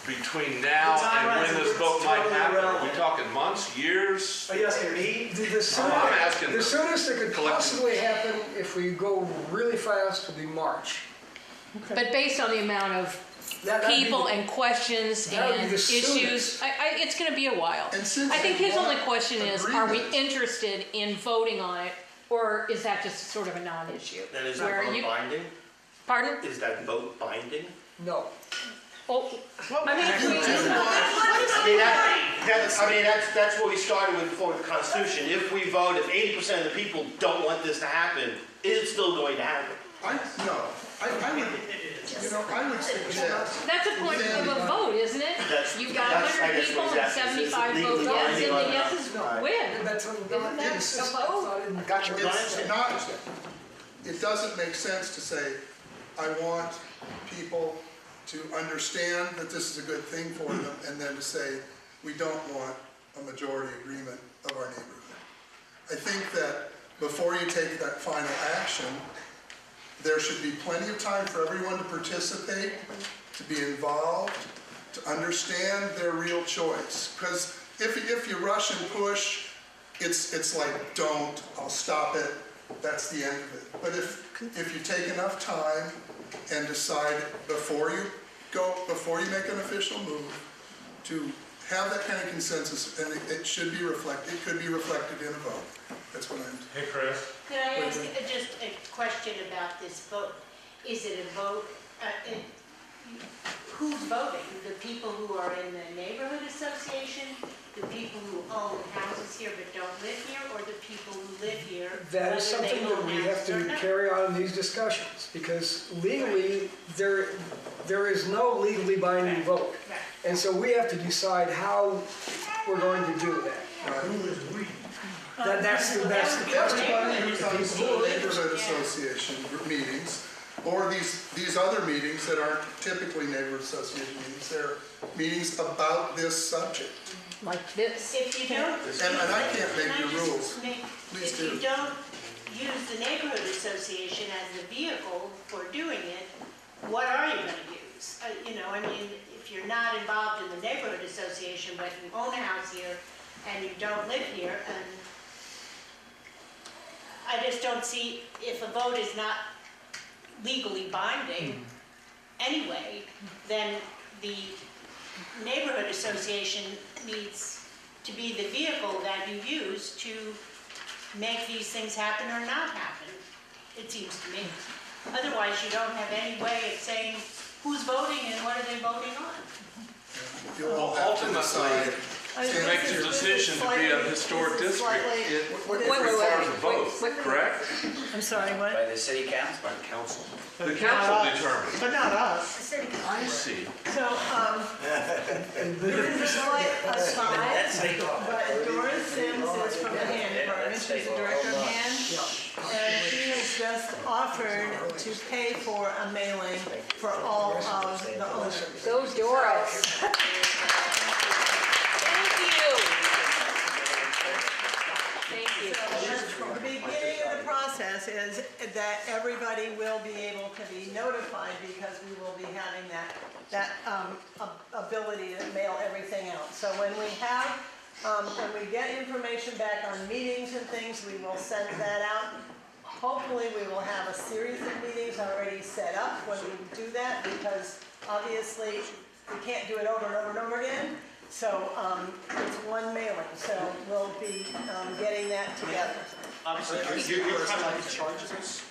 between now and when this vote might happen? Are we talking months, years? Are you asking me? I'm asking The soonest it could collective. possibly happen if we go really fast would be March. But based on the amount of That'd be people the- and questions that would be and the issues, soonest. it's going to be a while. And since I think we his only want question is, are we agreement- interested in voting on it, or is that just sort of a non-issue? And is Where that you- vote binding? Pardon? Is that vote binding? No. Oh, I mean, if we, That's what we started with before the Constitution. If we vote, if 80% of the people don't want this to happen, is it still going to happen? I would suggest. that's a point of a vote, isn't it? You've got that's, I 100 guess, people what and he's asking. Is it 75 legally vote yes, binding and or the not? yeses win. That's Isn't that a vote? Gotcha. It's not, it doesn't make sense to say, I want people to understand that this is a good thing for them, and then to say, we don't want a majority agreement of our neighborhood. I think that before you take that final action, there should be plenty of time for everyone to participate, to be involved, to understand their real choice. Because if you rush and push, it's like, don't, I'll stop it, that's the end of it. But if you take enough time and decide before you make an official move, to have that kind of consensus, and it should be reflected, it could be reflected in a vote. That's what I'm. Hey, Chris. Could I ask just a question about this vote? Is it a vote, who's voting? The people who are in the neighborhood association, the people who own houses here but don't live here, or the people who live here? That is whether they something that own we have houses or to not? carry on in these discussions, because legally, there is no legally binding vote. Right. And so we have to decide how we're going to do that. That's the question. Everybody who comes to the neighborhood association meetings, or these other meetings that aren't typically neighborhood association meetings, they're meetings about this subject. Like this. If you don't. And I can't make Can I the just rules. Please If do. you don't use the neighborhood association as the vehicle for doing it, what are you gonna use? You know, I mean, if you're not involved in the neighborhood association, but you own a house here and you don't live here, and I just don't see, if a vote is not legally binding anyway, then the neighborhood association needs to be the vehicle that you use to make these things happen or not happen, it seems to me. Otherwise, you don't have any way of saying who's voting and what are they voting on. You'll all have to decide. To make the decision to be a historic district, it requires a vote, correct? I'm sorry, what? By the city council? By the council. The council determines. But not us. I see. So, this is a slight aside, but Doris Sims is from the hand department, she's the director of hand. And she has just offered to pay for a mailing for all of the owners. Go Doris. Thank you. The beginning of the process is that everybody will be able to be notified because we will be having that that ability to mail everything out. So when we get information back on meetings and things, we will send that out. Hopefully, we will have a series of meetings already set up when we do that, because obviously, we can't do it over and over and over again. So it's one mailing, so we'll be getting that together. You're kind of like in charge of this?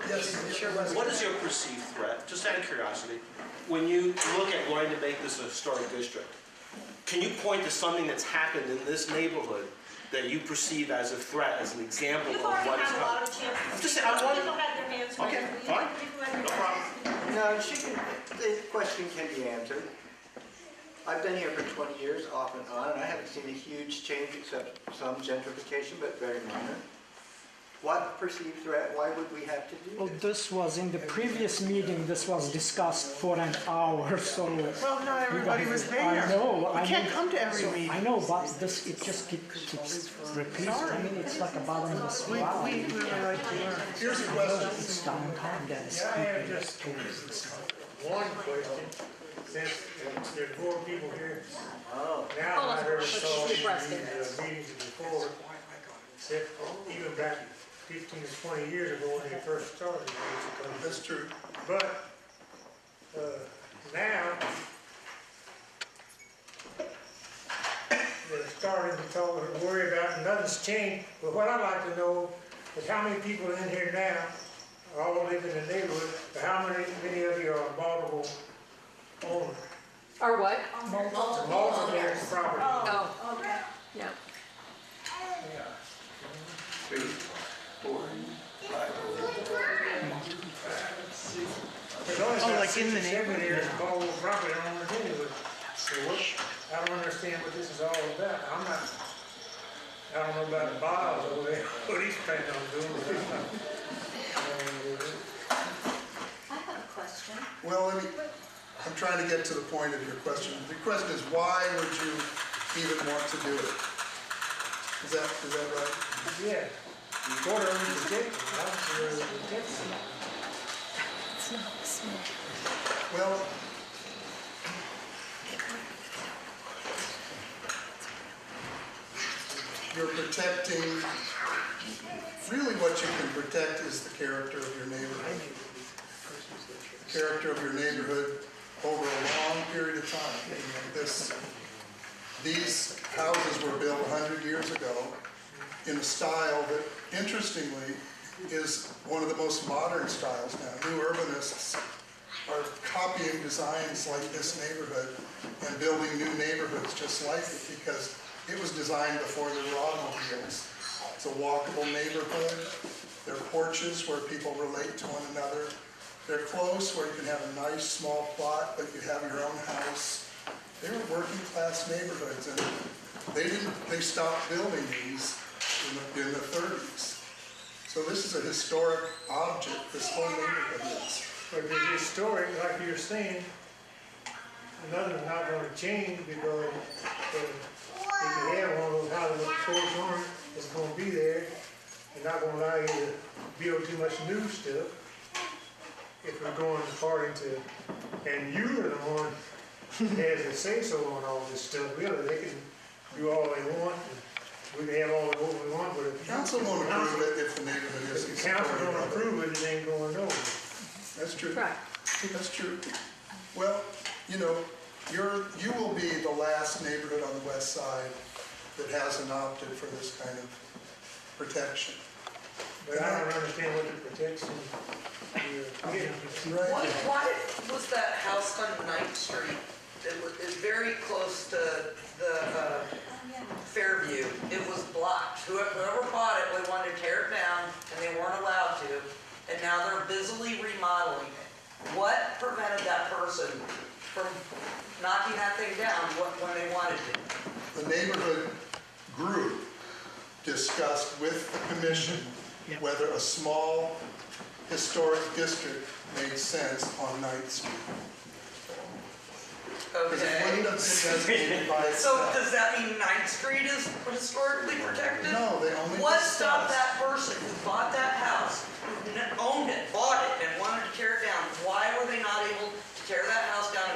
Yes. Sure. What is your perceived threat, just out of curiosity, when you look at wanting to make this a historic district? Can you point to something that's happened in this neighborhood that you perceive as a threat, as an example of what is coming? I'm just saying, I want to... Okay, fine. No problem. No, the question can be answered. I've been here for 20 years, off and on, and I haven't seen a huge change except some gentrification, but very minor. What perceived threat? Why would we have to do Well, this? this was in the previous meeting, this was discussed for an hour, so. Well, not everybody was there. I know. You can't come to every meeting. I know, but this, it just keeps repeating. I mean, it's like a bottomless well. We really like to learn. Here's a question. It's downtown, Dennis. Yeah, I have just one question, since there's more people here now than I ever saw in these meetings before, except even back 15 to 20 years ago when they first started. That's true. But now, they're starting to worry about, nothing's changed, but what I'd like to know is how many people are in here now, all live in the neighborhood, but how many of you are multiple owners? Or what? Multiple property. Oh, Okay. yeah. 3, 4, 5. Oh, like in the neighborhood There's multiple property owners anyway. So what, I don't understand what this is all about. I don't know about the Biles over there, what he's planning on doing. I have a question. Well, I'm trying to get to the point of your question. The question is, why would you even want to do it? Is that right? Yeah. What are we protecting? Obviously, we're protecting. It's not small. Well, you're protecting, really what you can protect is the character of your neighborhood. The character of your neighborhood over a long period of time. You know, these houses were built 100 years ago in a style that, interestingly, is one of the most modern styles now. New urbanists are copying designs like this neighborhood and building new neighborhoods just like it, because it was designed before there were automobiles. It's a walkable neighborhood. There are porches where people relate to one another. They're close where you can have a nice small plot, but you have your own house. They were working class neighborhoods, and they stopped building these in the 30s. So this is a historic object, this whole neighborhood is. But it's historic, like you're saying, nothing's not going to change, because if you have one of those houses with porch on it, it's going to be there. They're not going to allow you to build too much new stuff. If we're going according to, and you're the one that has a say-so on all this stuff, really, they can do all they want, and we can have all what we want, but if Council won't approve it if the neighborhood isn't. if the council don't approve it, it ain't going nowhere. That's true. Right. That's true. Well, you know, you will be the last neighborhood on the west side that hasn't opted for this kind of protection. But I don't understand what the protection is. Right. Why was that house on 9th Street? It's very close to the Fairview. It was blocked. Whoever bought it, they wanted to tear it down, and they weren't allowed to. And now they're busily remodeling it. What prevented that person from knocking that thing down when they wanted to? The neighborhood group discussed with the commission whether a small historic district made sense on 9th Street. Because it wouldn't have been designated by So itself. does that mean 9th Street is historically protected? No, they only What discussed. stopped that person who bought that house, who owned it, bought it, and wanted to tear it down? Why were they not able to tear that house down and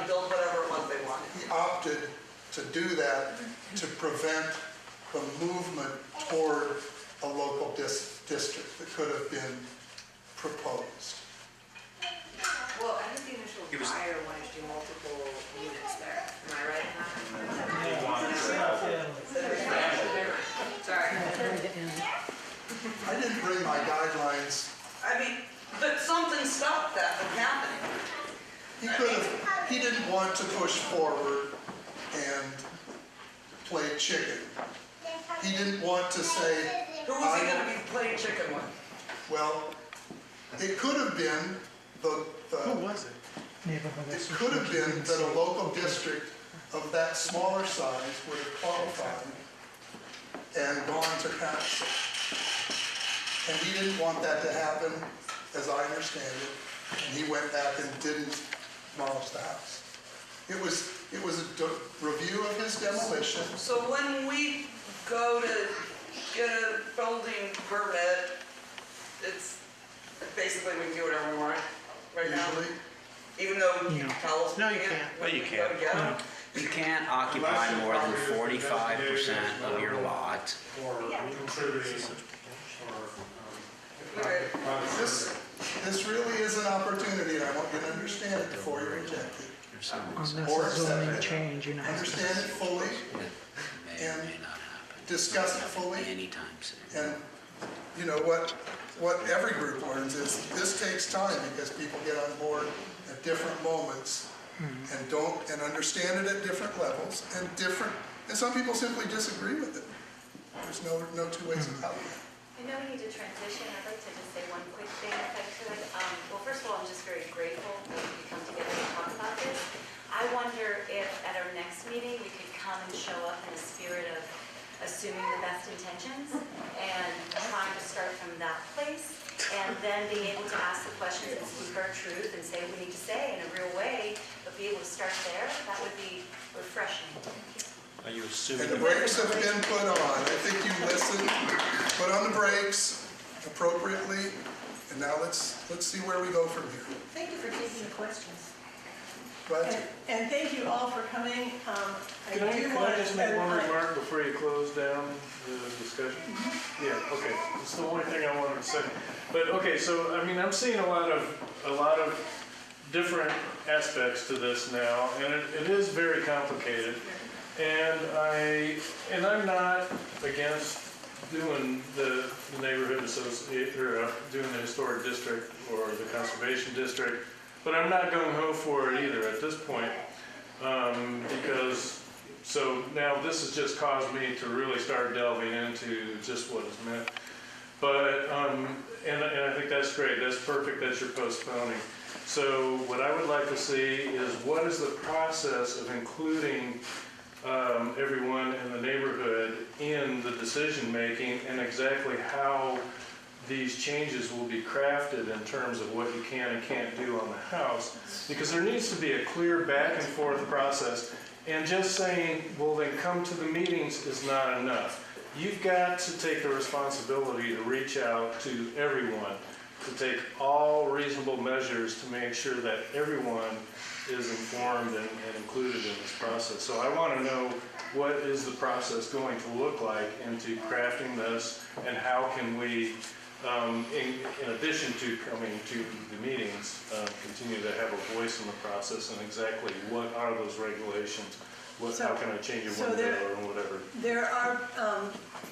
to do that to prevent the movement toward a local district that could have been proposed. Well, I think the initial buyer wanted to do multiple units there. Am I right in that? Sorry. I didn't bring my guidelines. I mean, but something stopped that from happening. He didn't want to push forward and play chicken. He didn't want to say, who was he going to be playing chicken with? Well, it could have been who was it? It could have been that a local district of that smaller size would have qualified and gone to council. And he didn't want that to happen, as I understand it, and he went back and didn't demolish the house. It was a review of his demolition. So when we go to get a building permit, it's basically we can do whatever we want right now. Even though you tell us we can't. Well, you can't. You can't occupy more than 45% of your lot. Or contributing, This really is an opportunity, and I want you to understand it before you reject it. Or Unless accept zoning it. change, you know. Understand it fully and discuss it fully. Anytime soon. And you know what every group learns is this takes time because people get on board at different moments and understand it at different levels and some people simply disagree with it. There's no two ways about it. I know we need to transition. I'd like to just say one quick thing if I could. Well, first of all, I'm just very grateful that we could come together and talk about this. I wonder if at our next meeting we could come and show up in a spirit of assuming the best intentions and trying to start from that place and then being able to ask the questions and speak our truth and say what we need to say in a real way, but be able to start there. That would be refreshing. Are you assuming? And the brakes have been put on. I think you listened, put on the brakes appropriately, and now let's see where we go from here. Thank you for taking the questions. Glad to. And thank you all for coming. Can I just make one remark before you close down the discussion? Yeah, okay. It's the only thing I wanted to say. But okay, so I mean, I'm seeing a lot of different aspects to this now, and it is very complicated. And I'm not against doing the neighborhood associate or doing the historic district or the conservation district, but I'm not gung-ho for it either at this point, because so now this has just caused me to really start delving into just what is meant. But and I think that's great. That's perfect that you're postponing. So what I would like to see is what is the process of including everyone in the neighborhood in the decision making and exactly how these changes will be crafted in terms of what you can and can't do on the house, because there needs to be a clear back and forth process, and just saying, well, then come to the meetings is not enough. You've got to take the responsibility to reach out to everyone, to take all reasonable measures to make sure that everyone is informed and included in this process. So I want to know what is the process going to look like into crafting this, and how can we, in addition to coming to the meetings, continue to have a voice in the process, and exactly what are those regulations? How can I change it one day or whatever? There are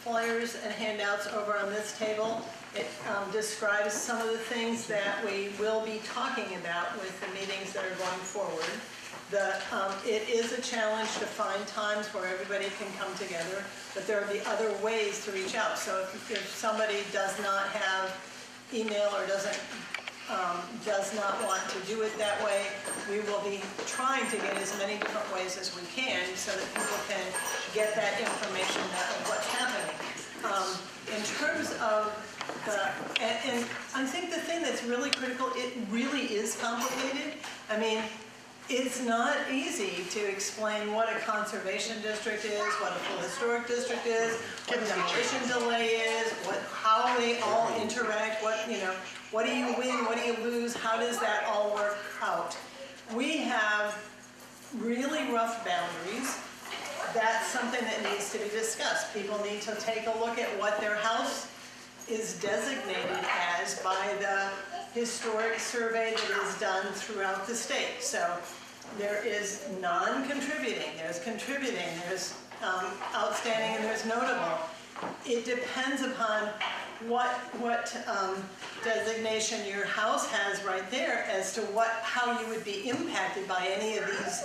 flyers and handouts over on this table. It describes some of the things that we will be talking about with the meetings that are going forward. It is a challenge to find times where everybody can come together, but there will be other ways to reach out. So if somebody does not have email or does not want to do it that way, we will be trying to get as many different ways as we can so that people can get that information about what's happening. In terms of and I think the thing that's really critical, it really is complicated. I mean, it's not easy to explain what a conservation district is, what a full historic district is, what demolition delay is, how they all interact, what do you win, what do you lose, how does that all work out? We have really rough boundaries, that's something that needs to be discussed. People need to take a look at what their house is designated as by the historic survey that is done throughout the state. So there is non-contributing, there's contributing, there's outstanding, and there's notable. It depends upon what designation your house has right there as to how you would be impacted by any of these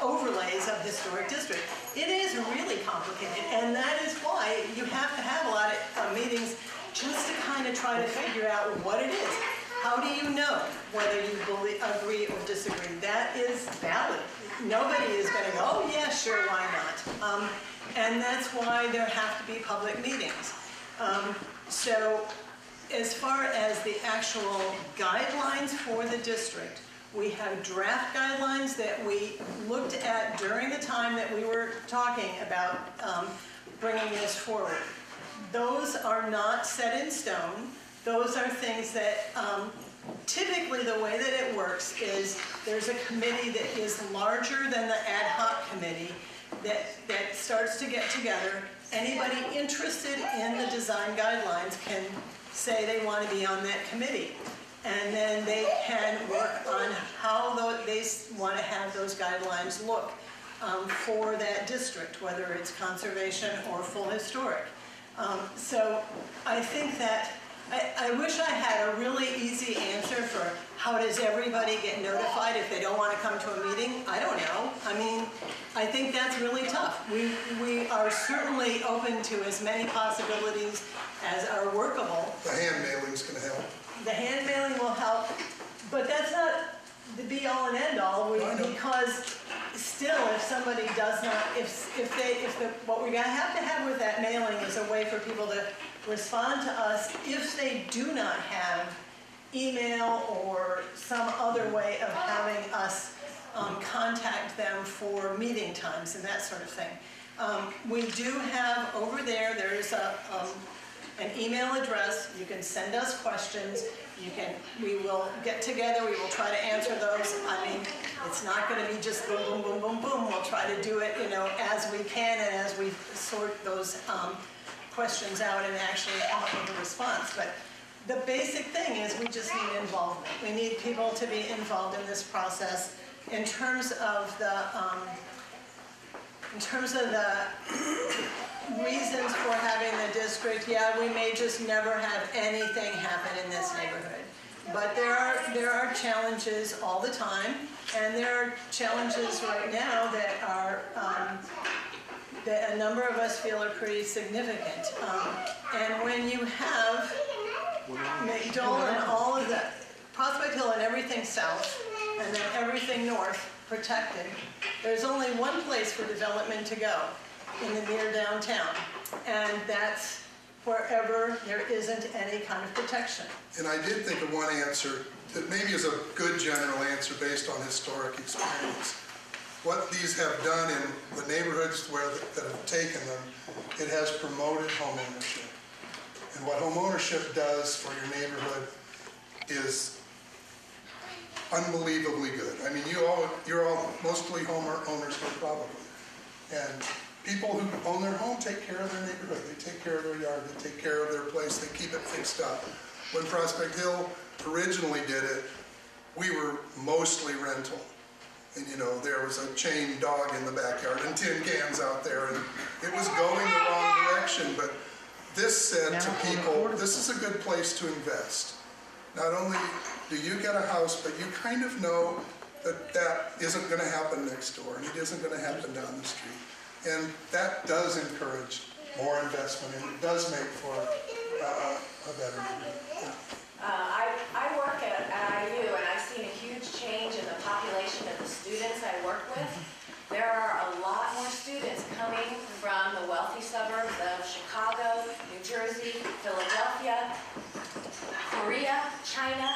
overlays of historic district. It is really complicated, and that is why you have to have a lot of meetings just to kind of try to figure out what it is. How do you know whether you agree or disagree? That is valid. Nobody is going to go, oh yeah, sure, why not? And that's why there have to be public meetings. So as far as the actual guidelines for the district, we have draft guidelines that we looked at during the time that we were talking about bringing this forward. Those are not set in stone. Those are things that typically the way that it works is there's a committee that is larger than the ad hoc committee that starts to get together. Anybody interested in the design guidelines can say they want to be on that committee. And then they can work on how they want to have those guidelines look for that district, whether it's conservation or full historic. So I think that I wish I had a really easy answer for how does everybody get notified if they don't want to come to a meeting. I don't know. I mean, I think that's really tough. We are certainly open to as many possibilities as are workable. The hand mailing's going to help. The hand mailing will help, but that's not the be-all and end-all, because still, if somebody does not, what we're going to have with that mailing is a way for people to respond to us if they do not have email or some other way of having us contact them for meeting times and that sort of thing. We do have over there is an email address. You can send us questions. We will get together. We will try to answer those. I mean, it's not going to be just boom, boom, boom, boom, boom. We'll try to do it, as we can and as we sort those questions out and actually come up with a response. But the basic thing is we just need involvement. We need people to be involved in this process. In terms of the reasons for having the district, yeah, we may just never have anything happen in this neighborhood. But there are challenges all the time, and there are challenges right now that are that a number of us feel are pretty significant. And when you have McDowell and all of the Prospect Hill and everything south, and then everything north protected, there's only one place for development to go in the near downtown, and that's wherever there isn't any kind of protection. And I did think of one answer that maybe is a good general answer based on historic experience. What these have done in the neighborhoods that have taken them, it has promoted homeownership. And what homeownership does for your neighborhood is unbelievably good. I mean, you're all mostly homeowners here probably. And people who own their home take care of their neighborhood. They take care of their yard. They take care of their place. They keep it fixed up. When Prospect Hill originally did it, we were mostly rental. And there was a chained dog in the backyard and tin cans out there, and it was going the wrong direction. But this said to people, this is a good place to invest. Not only do you get a house, but you kind of know that isn't going to happen next door, and it isn't going to happen down the street. And that does encourage more investment, and it does make for a better neighborhood. I work at IU, and I've seen a huge change in the population of the students I work with. There are a lot more students coming from the wealthy suburbs of Chicago, New Jersey, Philadelphia, Korea, China.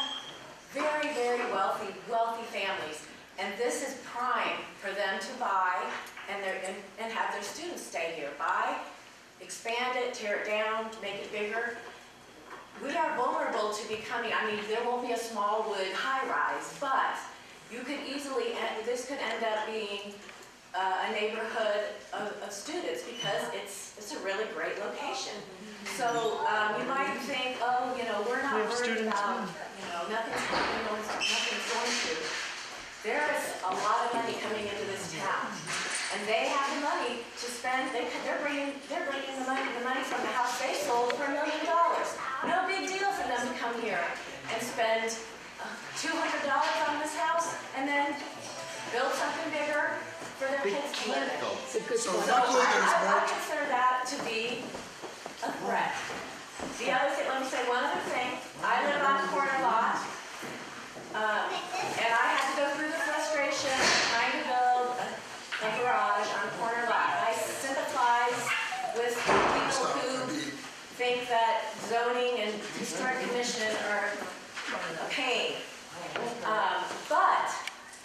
Very, very wealthy families. And this is prime for them to buy and have their students stay here. Buy, expand it, tear it down, make it bigger. We are vulnerable to becoming, there won't be a small wood high rise, but you could easily, this could end up being a neighborhood of students because it's a really great location. So you might think, oh, we're not worried about, nothing's going to. There is a lot of money coming into this town, and they have the money to spend. They're bringing the money from the house they sold for $1 million. No big deal for them to come here and spend $200 on this house and then build something bigger for their kids to live in. So I consider that to be a threat. The other thing, let me say one other thing. I live on a corner lot, and I had to go through the frustration of trying to build a garage on a corner lot. I sympathize with people who think that zoning and historic commission are a pain. But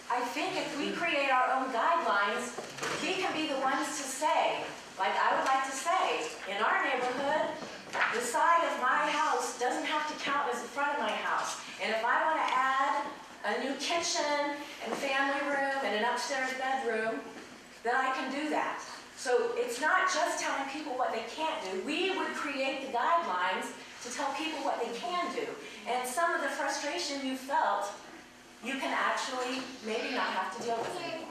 I think if we create our own guidelines, we can be the ones to say, like I would like to say, in our neighborhood, the side of my house doesn't have to count as the front of my house. And if I want to add a new kitchen and family room and an upstairs bedroom, then I can do that. So it's not just telling people what they can't do. We would create the guidelines to tell people what they can do. And some of the frustration you felt, you can actually maybe not have to deal with anymore.